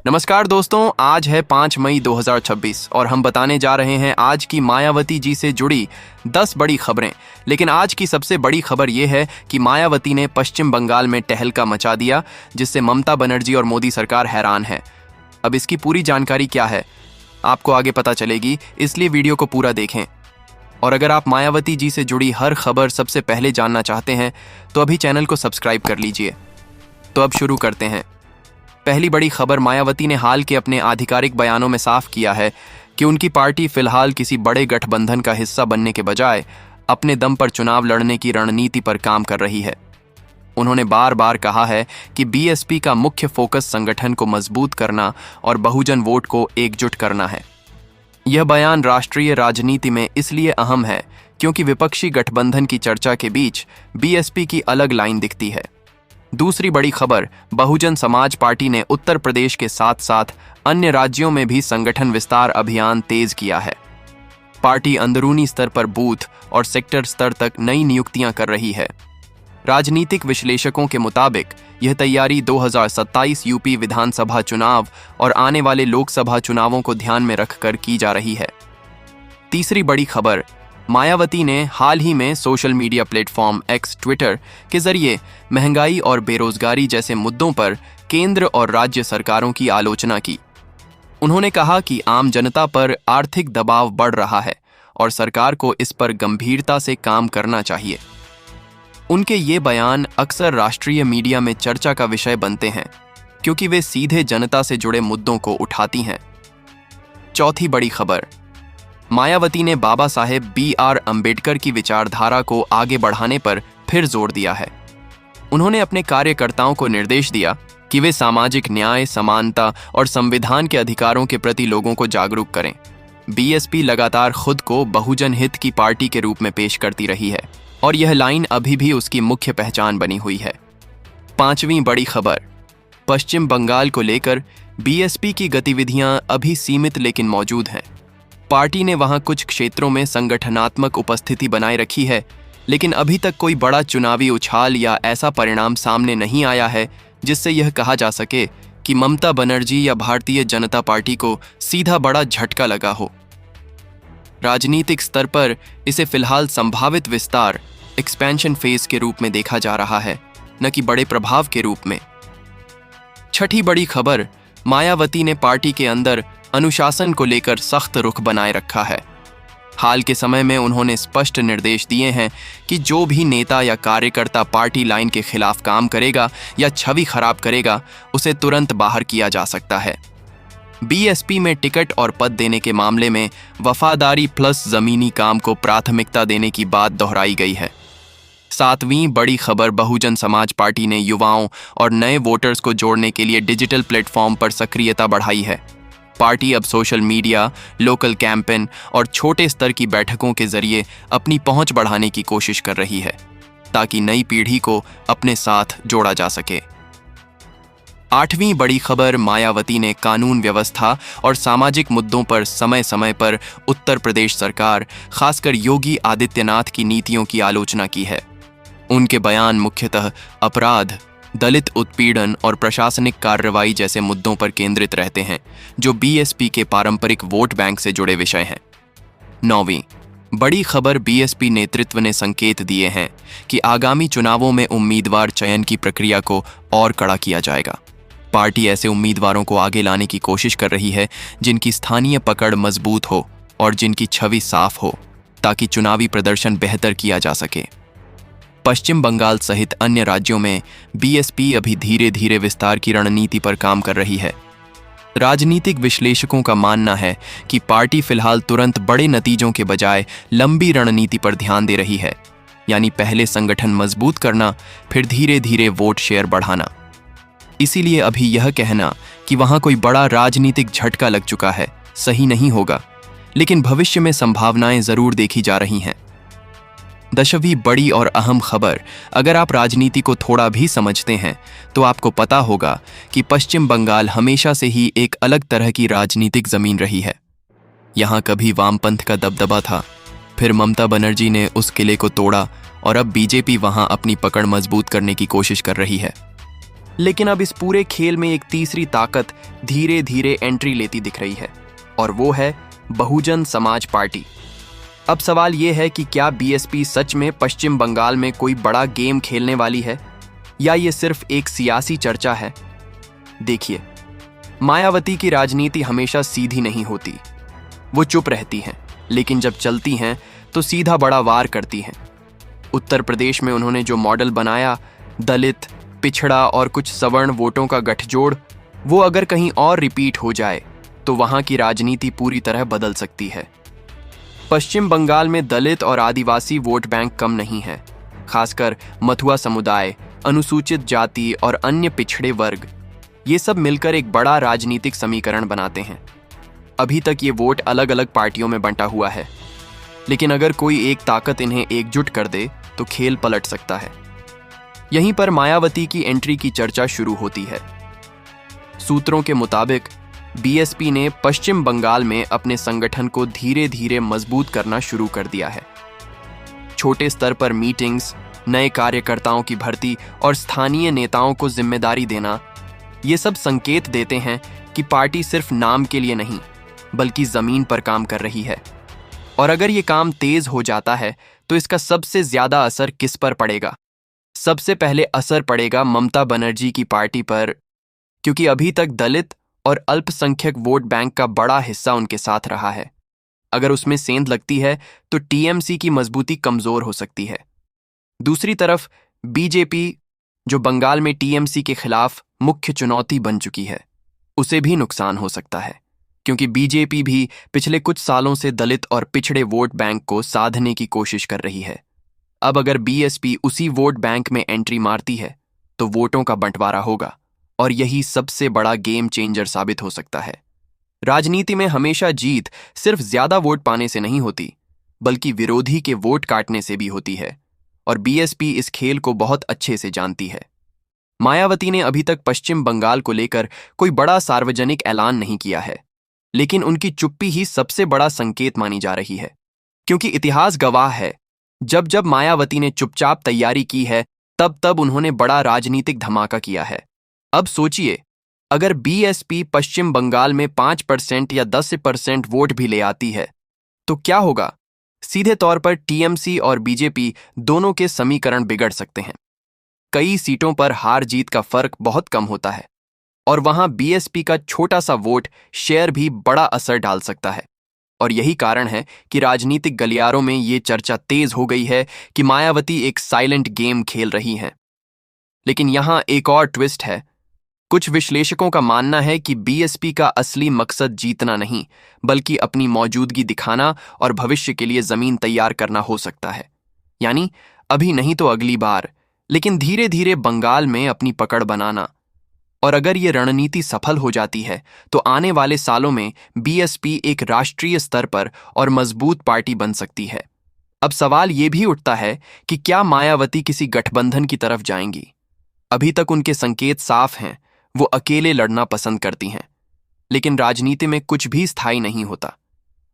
नमस्कार दोस्तों, आज है 5 मई 2026 और हम बताने जा रहे हैं आज की मायावती जी से जुड़ी 10 बड़ी खबरें। लेकिन आज की सबसे बड़ी खबर यह है कि मायावती ने पश्चिम बंगाल में तहलका मचा दिया, जिससे ममता बनर्जी और मोदी सरकार हैरान है। अब इसकी पूरी जानकारी क्या है आपको आगे पता चलेगी, इसलिए वीडियो को पूरा देखें। और अगर आप मायावती जी से जुड़ी हर खबर सबसे पहले जानना चाहते हैं तो अभी चैनल को सब्सक्राइब कर लीजिए। तो अब शुरू करते हैं। पहली बड़ी खबर, मायावती ने हाल के अपने आधिकारिक बयानों में साफ किया है कि उनकी पार्टी फिलहाल किसी बड़े गठबंधन का हिस्सा बनने के बजाय अपने दम पर चुनाव लड़ने की रणनीति पर काम कर रही है। उन्होंने बार बार कहा है कि बीएसपी का मुख्य फोकस संगठन को मजबूत करना और बहुजन वोट को एकजुट करना है। यह बयान राष्ट्रीय राजनीति में इसलिए अहम है क्योंकि विपक्षी गठबंधन की चर्चा के बीच बीएसपी की अलग लाइन दिखती है। दूसरी बड़ी खबर, बहुजन समाज पार्टी ने उत्तर प्रदेश के साथ साथ अन्य राज्यों में भी संगठन विस्तार अभियान तेज किया है। पार्टी अंदरूनी स्तर पर बूथ और सेक्टर स्तर तक नई नियुक्तियां कर रही है। राजनीतिक विश्लेषकों के मुताबिक यह तैयारी 2027 यूपी विधानसभा चुनाव और आने वाले लोकसभा चुनावों को ध्यान में रखकर की जा रही है। तीसरी बड़ी खबर, मायावती ने हाल ही में social media platform x Twitter के जरिए महंगाई और बेरोजगारी जैसे मुद्दों पर केंद्र और राज्य सरकारों की आलोचना की। उन्होंने कहा कि आम जनता पर आर्थिक दबाव बढ़ रहा है और सरकार को इस पर गंभीरता से काम करना चाहिए। उनके ये बयान अक्सर राष्ट्रीय मीडिया में चर्चा का विषय बनते हैं क्योंकि वे सीधे जनता से जुड़े मुद्दों को उठाती हैं। चौथी बड़ी खबर, मायावती ने बाबा साहेब BR अम्बेडकर की विचारधारा को आगे बढ़ाने पर फिर जोर दिया है। उन्होंने अपने कार्यकर्ताओं को निर्देश दिया कि वे सामाजिक न्याय, समानता और संविधान के अधिकारों के प्रति लोगों को जागरूक करें। बीएसपी लगातार खुद को बहुजन हित की पार्टी के रूप में पेश करती रही है और यह लाइन अभी भी उसकी मुख्य पहचान बनी हुई है। पांचवीं बड़ी खबर, पश्चिम बंगाल को लेकर बीएसपी की गतिविधियां अभी सीमित लेकिन मौजूद हैं। पार्टी ने वहां कुछ क्षेत्रों में संगठनात्मक उपस्थिति बनाए रखी है, लेकिन अभी तक कोई बड़ा चुनावी उछाल या ऐसा परिणाम सामने नहीं आया है जिससे यह कहा जा सके कि ममता बनर्जी या भारतीय जनता पार्टी को सीधा बड़ा झटका लगा हो। राजनीतिक स्तर पर इसे फिलहाल संभावित विस्तार एक्सपेंशन फेज के रूप में देखा जा रहा है, न कि बड़े प्रभाव के रूप में। छठी बड़ी खबर, मायावती ने पार्टी के अंदर अनुशासन को लेकर सख्त रुख बनाए रखा है। हाल के समय में उन्होंने स्पष्ट निर्देश दिए हैं कि जो भी नेता या कार्यकर्ता पार्टी लाइन के खिलाफ काम करेगा या छवि खराब करेगा, उसे तुरंत बाहर किया जा सकता है। बीएसपी में टिकट और पद देने के मामले में वफादारी प्लस जमीनी काम को प्राथमिकता देने की बात दोहराई गई है। सातवीं बड़ी खबर, बहुजन समाज पार्टी ने युवाओं और नए वोटर्स को जोड़ने के लिए डिजिटल प्लेटफॉर्म पर सक्रियता बढ़ाई है। पार्टी अब सोशल मीडिया, लोकल कैंपेन और छोटे स्तर की बैठकों के जरिए अपनी पहुंच बढ़ाने की कोशिश कर रही है ताकि नई पीढ़ी को अपने साथ जोड़ा जा सके। आठवीं बड़ी खबर, मायावती ने कानून व्यवस्था और सामाजिक मुद्दों पर समय समय पर उत्तर प्रदेश सरकार, खासकर योगी आदित्यनाथ की नीतियों की आलोचना की है। उनके बयान मुख्यतः अपराध, दलित उत्पीड़न और प्रशासनिक कार्रवाई जैसे मुद्दों पर केंद्रित रहते हैं, जो बीएसपी के पारंपरिक वोट बैंक से जुड़े विषय हैं। नौवीं बड़ी खबर, बीएसपी नेतृत्व ने संकेत दिए हैं कि आगामी चुनावों में उम्मीदवार चयन की प्रक्रिया को और कड़ा किया जाएगा। पार्टी ऐसे उम्मीदवारों को आगे लाने की कोशिश कर रही है जिनकी स्थानीय पकड़ मजबूत हो और जिनकी छवि साफ हो, ताकि चुनावी प्रदर्शन बेहतर किया जा सके। पश्चिम बंगाल सहित अन्य राज्यों में बीएसपी अभी धीरे धीरे विस्तार की रणनीति पर काम कर रही है। राजनीतिक विश्लेषकों का मानना है कि पार्टी फिलहाल तुरंत बड़े नतीजों के बजाय लंबी रणनीति पर ध्यान दे रही है, यानी पहले संगठन मजबूत करना, फिर धीरे धीरे वोट शेयर बढ़ाना। इसीलिए अभी यह कहना कि वहां कोई बड़ा राजनीतिक झटका लग चुका है सही नहीं होगा, लेकिन भविष्य में संभावनाएं जरूर देखी जा रही हैं। 10वीं बड़ी और अहम खबर, अगर आप राजनीति को थोड़ा भी समझते हैं तो आपको पता होगा कि पश्चिम बंगाल हमेशा से ही एक अलग तरह की राजनीतिक जमीन रही है। यहाँ कभी वामपंथ का दबदबा था, फिर ममता बनर्जी ने उस किले को तोड़ा और अब बीजेपी वहां अपनी पकड़ मजबूत करने की कोशिश कर रही है। लेकिन अब इस पूरे खेल में एक तीसरी ताकत धीरे धीरे एंट्री लेती दिख रही है, और वो है बहुजन समाज पार्टी। अब सवाल ये है कि क्या बीएसपी सच में पश्चिम बंगाल में कोई बड़ा गेम खेलने वाली है, या ये सिर्फ एक सियासी चर्चा है? देखिए, मायावती की राजनीति हमेशा सीधी नहीं होती। वो चुप रहती हैं, लेकिन जब चलती हैं तो सीधा बड़ा वार करती हैं। उत्तर प्रदेश में उन्होंने जो मॉडल बनाया, दलित, पिछड़ा और कुछ सवर्ण वोटों का गठजोड़, वो अगर कहीं और रिपीट हो जाए तो वहां की राजनीति पूरी तरह बदल सकती है। पश्चिम बंगाल में दलित और आदिवासी वोट बैंक कम नहीं है, खासकर मथुआ समुदाय, अनुसूचित जाति और अन्य पिछड़े वर्ग। ये सब मिलकर एक बड़ा राजनीतिक समीकरण बनाते हैं। अभी तक ये वोट अलग अलग पार्टियों में बंटा हुआ है, लेकिन अगर कोई एक ताकत इन्हें एकजुट कर दे तो खेल पलट सकता है। यहीं पर मायावती की एंट्री की चर्चा शुरू होती है। सूत्रों के मुताबिक बीएसपी ने पश्चिम बंगाल में अपने संगठन को धीरे धीरे मजबूत करना शुरू कर दिया है। छोटे स्तर पर मीटिंग्स, नए कार्यकर्ताओं की भर्ती और स्थानीय नेताओं को जिम्मेदारी देना, ये सब संकेत देते हैं कि पार्टी सिर्फ नाम के लिए नहीं, बल्कि जमीन पर काम कर रही है। और अगर ये काम तेज हो जाता है तो इसका सबसे ज्यादा असर किस पर पड़ेगा? सबसे पहले असर पड़ेगा ममता बनर्जी की पार्टी पर, क्योंकि अभी तक दलित और अल्पसंख्यक वोट बैंक का बड़ा हिस्सा उनके साथ रहा है। अगर उसमें सेंध लगती है तो टीएमसी की मजबूती कमजोर हो सकती है। दूसरी तरफ बीजेपी, जो बंगाल में टीएमसी के खिलाफ मुख्य चुनौती बन चुकी है, उसे भी नुकसान हो सकता है, क्योंकि बीजेपी भी पिछले कुछ सालों से दलित और पिछड़े वोट बैंक को साधने की कोशिश कर रही है। अब अगर बीएसपी उसी वोट बैंक में एंट्री मारती है तो वोटों का बंटवारा होगा, और यही सबसे बड़ा गेम चेंजर साबित हो सकता है। राजनीति में हमेशा जीत सिर्फ ज्यादा वोट पाने से नहीं होती, बल्कि विरोधी के वोट काटने से भी होती है, और बीएसपी इस खेल को बहुत अच्छे से जानती है। मायावती ने अभी तक पश्चिम बंगाल को लेकर कोई बड़ा सार्वजनिक ऐलान नहीं किया है, लेकिन उनकी चुप्पी ही सबसे बड़ा संकेत मानी जा रही है, क्योंकि इतिहास गवाह है, जब जब मायावती ने चुपचाप तैयारी की है, तब तब उन्होंने बड़ा राजनीतिक धमाका किया है। अब सोचिए, अगर बीएसपी पश्चिम बंगाल में 5% या 10% वोट भी ले आती है तो क्या होगा? सीधे तौर पर टीएमसी और बीजेपी दोनों के समीकरण बिगड़ सकते हैं। कई सीटों पर हार जीत का फर्क बहुत कम होता है, और वहां बीएसपी का छोटा सा वोट शेयर भी बड़ा असर डाल सकता है। और यही कारण है कि राजनीतिक गलियारों में ये चर्चा तेज हो गई है कि मायावती एक साइलेंट गेम खेल रही हैं। लेकिन यहां एक और ट्विस्ट है। कुछ विश्लेषकों का मानना है कि बीएसपी का असली मकसद जीतना नहीं, बल्कि अपनी मौजूदगी दिखाना और भविष्य के लिए जमीन तैयार करना हो सकता है। यानी अभी नहीं तो अगली बार, लेकिन धीरे धीरे बंगाल में अपनी पकड़ बनाना। और अगर ये रणनीति सफल हो जाती है तो आने वाले सालों में बीएसपी एक राष्ट्रीय स्तर पर और मजबूत पार्टी बन सकती है। अब सवाल ये भी उठता है कि क्या मायावती किसी गठबंधन की तरफ जाएंगी? अभी तक उनके संकेत साफ हैं, वो अकेले लड़ना पसंद करती हैं। लेकिन राजनीति में कुछ भी स्थायी नहीं होता।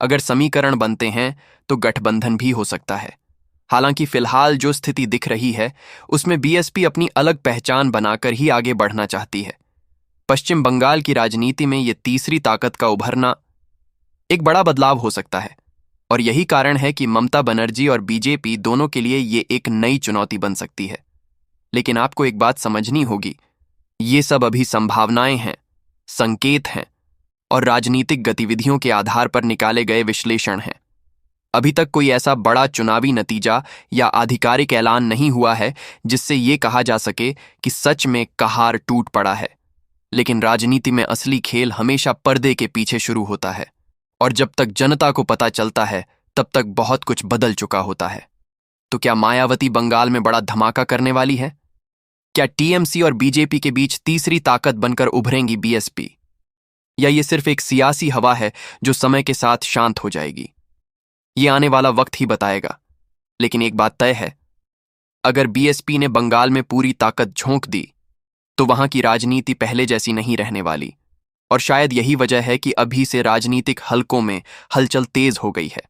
अगर समीकरण बनते हैं तो गठबंधन भी हो सकता है। हालांकि फिलहाल जो स्थिति दिख रही है उसमें बीएसपी अपनी अलग पहचान बनाकर ही आगे बढ़ना चाहती है। पश्चिम बंगाल की राजनीति में ये तीसरी ताकत का उभरना एक बड़ा बदलाव हो सकता है, और यही कारण है कि ममता बनर्जी और बीजेपी दोनों के लिए ये एक नई चुनौती बन सकती है। लेकिन आपको एक बात समझनी होगी, ये सब अभी संभावनाएं हैं, संकेत हैं, और राजनीतिक गतिविधियों के आधार पर निकाले गए विश्लेषण हैं। अभी तक कोई ऐसा बड़ा चुनावी नतीजा या आधिकारिक ऐलान नहीं हुआ है जिससे ये कहा जा सके कि सच में कहार टूट पड़ा है। लेकिन राजनीति में असली खेल हमेशा पर्दे के पीछे शुरू होता है, और जब तक जनता को पता चलता है तब तक बहुत कुछ बदल चुका होता है। तो क्या मायावती बंगाल में बड़ा धमाका करने वाली है? क्या टीएमसी और बीजेपी के बीच तीसरी ताकत बनकर उभरेंगी बीएसपी? या ये सिर्फ एक सियासी हवा है जो समय के साथ शांत हो जाएगी? ये आने वाला वक्त ही बताएगा। लेकिन एक बात तय है, अगर बीएसपी ने बंगाल में पूरी ताकत झोंक दी तो वहां की राजनीति पहले जैसी नहीं रहने वाली। और शायद यही वजह है कि अभी से राजनीतिक हलकों में हलचल तेज हो गई है।